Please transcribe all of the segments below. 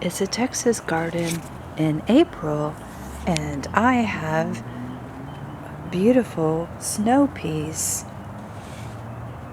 It's a Texas garden in April, and I have beautiful snow peas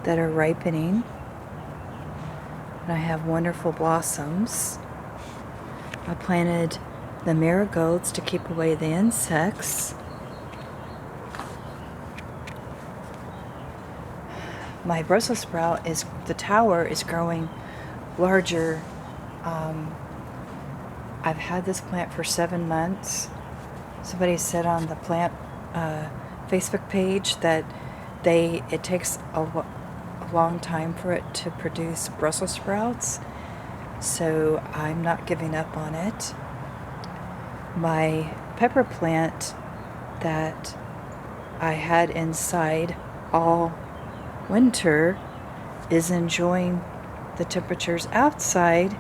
that are ripening, and I have wonderful blossoms. I planted the marigolds to keep away the insects. My Brussels sprout the tower is growing larger. I've had this plant for 7 months. Somebody said on the plant Facebook page that it takes a long time for it to produce Brussels sprouts, so I'm not giving up on it. My pepper plant that I had inside all winter is enjoying the temperatures outside.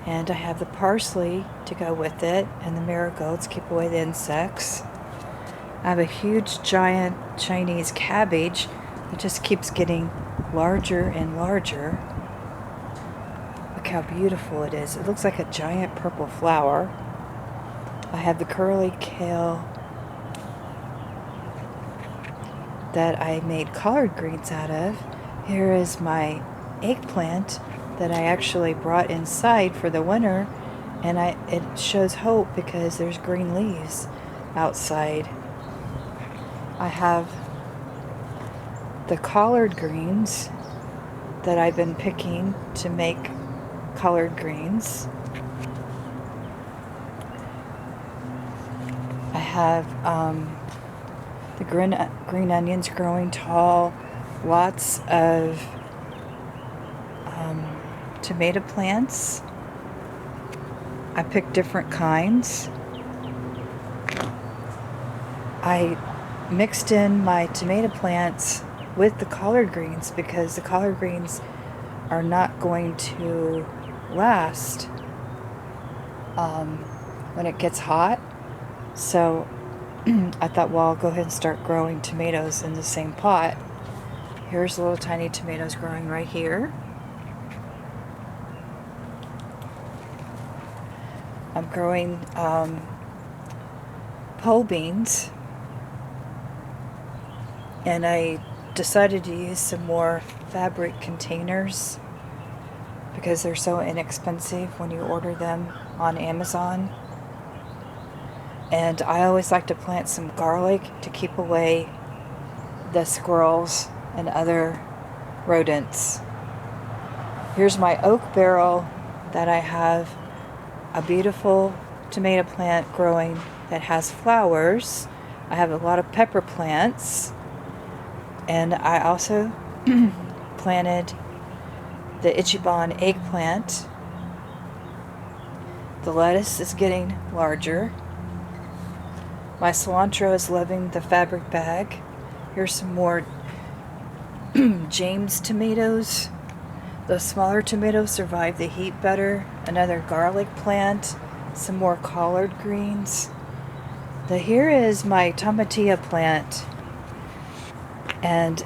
And I have the parsley to go with it, and the marigolds keep away the insects. I have a huge giant Chinese cabbage that just keeps getting larger and larger. Look how beautiful it is. It looks like a giant purple flower. I have the curly kale that I made collard greens out of. Here is my eggplant that I actually brought inside for the winter, and it shows hope because there's green leaves outside. I have the collard greens that I've been picking to make collard greens. I have the green onions growing tall, lots of tomato plants. I picked different kinds. I mixed in my tomato plants with the collard greens because the collard greens are not going to last when it gets hot. So I thought, well, I'll go ahead and start growing tomatoes in the same pot. Here's little tiny tomatoes growing right here. I'm growing pole beans, and I decided to use some more fabric containers because they're so inexpensive when you order them on Amazon. And I always like to plant some garlic to keep away the squirrels and other rodents. Here's my oak barrel that I have a beautiful tomato plant growing that has flowers. I have a lot of pepper plants, and I also planted the Ichiban eggplant. The lettuce is getting larger. My cilantro is loving the fabric bag. Here's some more James tomatoes. The smaller tomatoes survive the heat better. Another garlic plant. Some more collard greens. Here is my tomatillo plant. And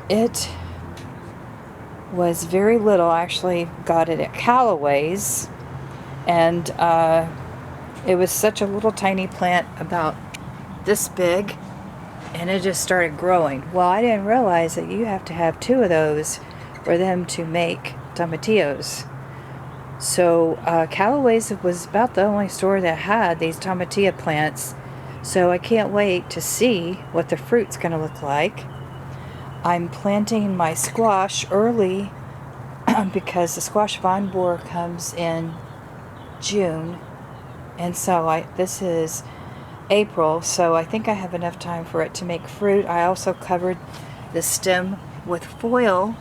it was very little. I actually got it at Callaway's. And it was such a little tiny plant, about this big. And it just started growing. Well, I didn't realize that you have to have 2 of those for them to make tomatillos. So Callaway's was about the only store that had these tomatillo plants. So I can't wait to see what the fruit's going to look like. I'm planting my squash early because the squash vine borer comes in June. And so this is April, so I think I have enough time for it to make fruit. I also covered the stem with foil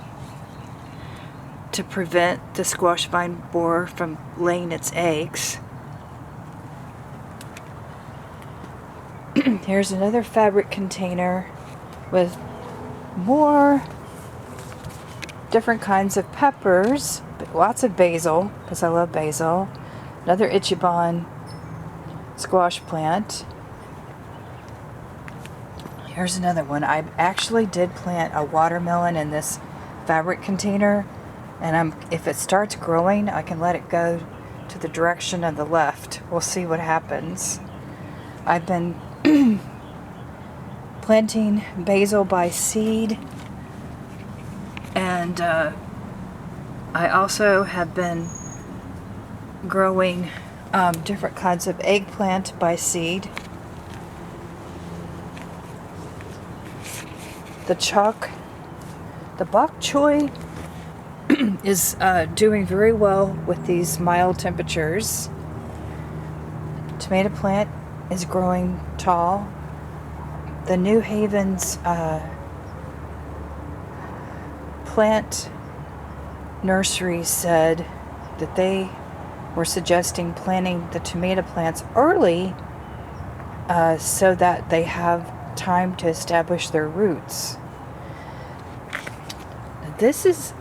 to prevent the squash vine borer from laying its eggs. Here's another fabric container with more different kinds of peppers, lots of basil, because I love basil. Another Ichiban squash plant. Here's another one. I actually did plant a watermelon in this fabric container, And if it starts growing, I can let it go to the direction of the left. We'll see what happens. I've been planting basil by seed, and I also have been growing different kinds of eggplant by seed. The bok choy is doing very well with these mild temperatures. Tomato plant is growing tall. The New Haven's plant nursery said that they were suggesting planting the tomato plants early so that they have time to establish their roots. This is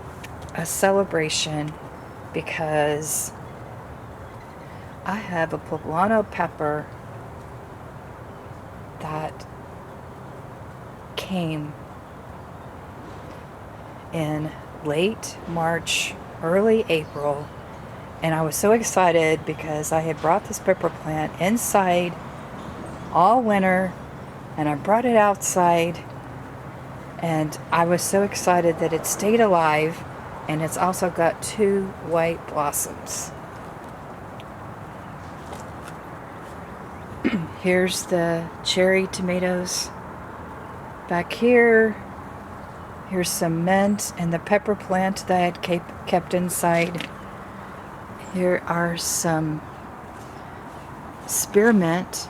a celebration because I have a Poblano pepper that came in late March, early April, and I was so excited because I had brought this pepper plant inside all winter, and I brought it outside, and I was so excited that it stayed alive, and it's also got 2 white blossoms. Here's the cherry tomatoes. Back here, here's some mint and the pepper plant that I had kept inside. Here are some spearmint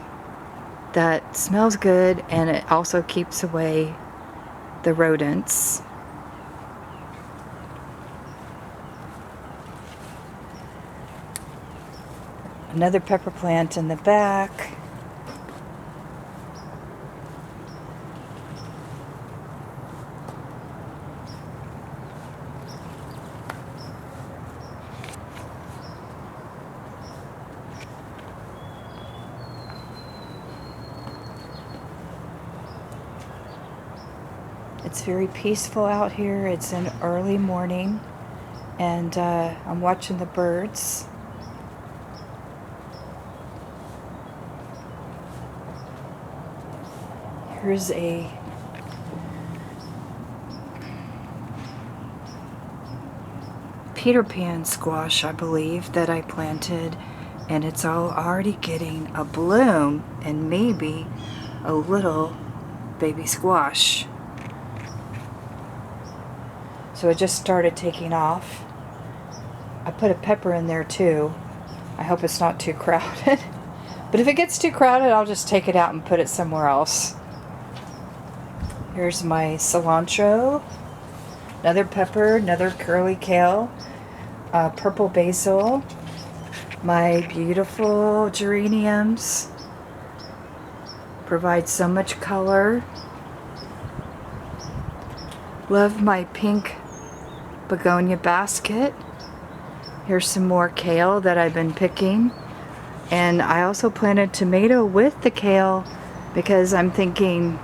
that smells good, and it also keeps away the rodents. Another pepper plant in the back. It's very peaceful out here. It's an early morning, and I'm watching the birds. Here's a Peter Pan squash, I believe, that I planted, and it's already getting a bloom and maybe a little baby squash. So it just started taking off. I put a pepper in there too. I hope it's not too crowded. But if it gets too crowded, I'll just take it out and put it somewhere else. Here's my cilantro, another pepper, another curly kale, purple basil, my beautiful geraniums. Provide so much color. Love my pink begonia basket. Here's some more kale that I've been picking. And I also planted tomato with the kale because I'm thinking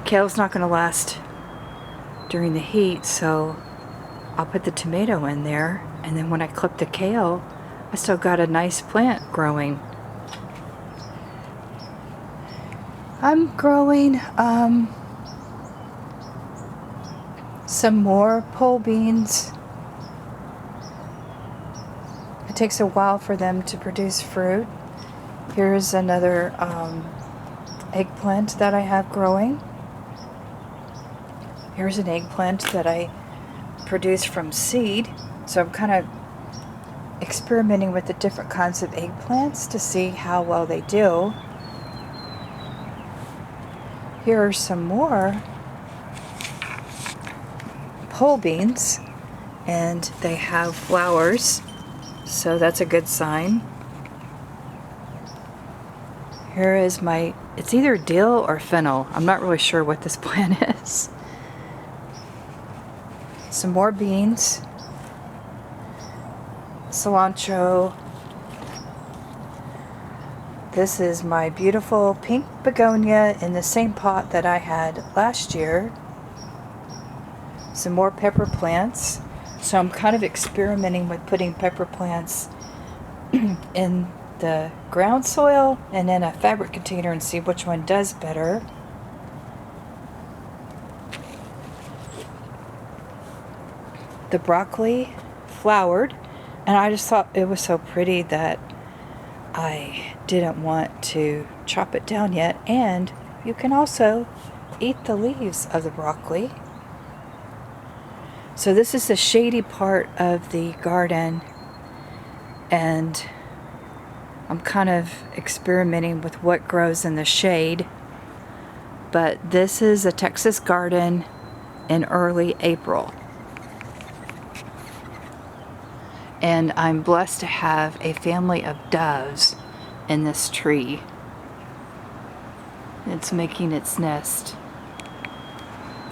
kale's not going to last during the heat, so I'll put the tomato in there, and then when I clip the kale, I still got a nice plant growing. I'm growing some more pole beans. It takes a while for them to produce fruit. Here's another eggplant that I have growing. Here's an eggplant that I produced from seed. So I'm kind of experimenting with the different kinds of eggplants to see how well they do. Here are some more pole beans, and they have flowers, so that's a good sign. Here is it's either dill or fennel. I'm not really sure what this plant is. Some more beans, cilantro. This is my beautiful pink begonia in the same pot that I had last year. some more pepper plants. So I'm kind of experimenting with putting pepper plants in the ground soil and in a fabric container and see which one does better. The broccoli flowered, and I just thought it was so pretty that I didn't want to chop it down yet. And you can also eat the leaves of the broccoli. So this is the shady part of the garden, and I'm kind of experimenting with what grows in the shade. But this is a Texas garden in early April. And I'm blessed to have a family of doves in this tree. It's making its nest.